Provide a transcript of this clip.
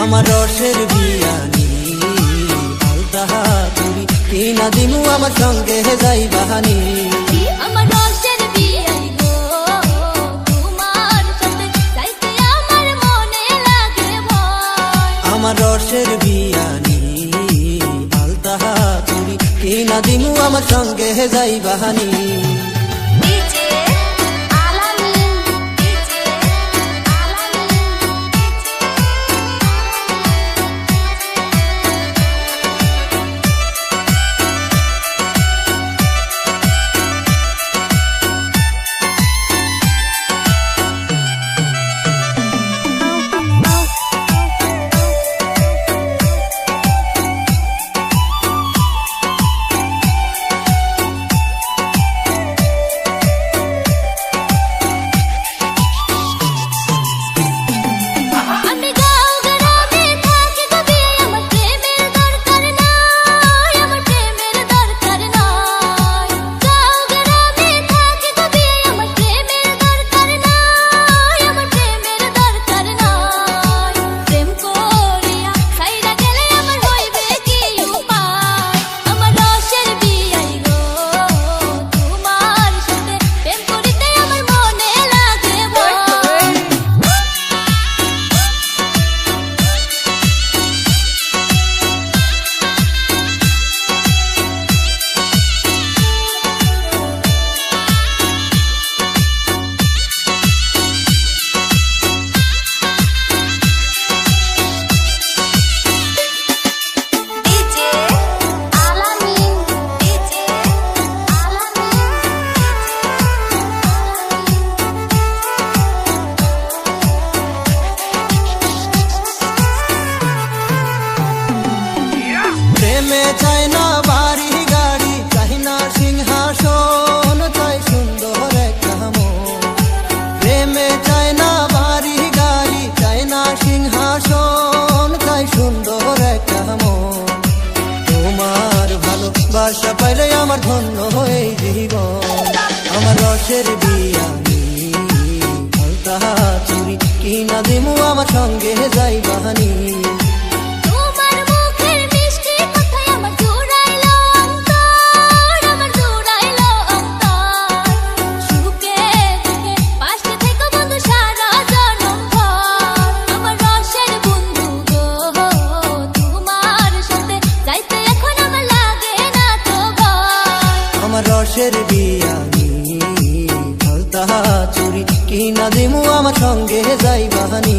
আমার রসের বিয়ানি আলতাহা তুমি কিনা দিমু আমার সঙ্গে যাই বাহানি আমার রসের বিয়ানি গো তোমার সাথে যাইতে আমার মনে লাগে ভয় আমার রসের বিয়ানি আলতাহা তুমি কিনা দিমু আমার সঙ্গে যাই বাহানি প্রেমে চাই না বাড়ি গাড়ি চাই না সিংহাসন চাই সুন্দর একটা মন প্রেমে চাই না বাড়ি গাড়ি চাই না সিংহাসন চাই সুন্দর একটা মন তোমার ভালোবাসা পাইলে আমার ধন্য হয়ে জীবন আমার রসের বিয়ানি আলতাহা চুরি কিনা দিমু আমার সঙ্গে যাই বাহানি রসের বিয়ানি আলতাহা চুরি কিনা দিমু আমার সঙ্গে যাই বাহানি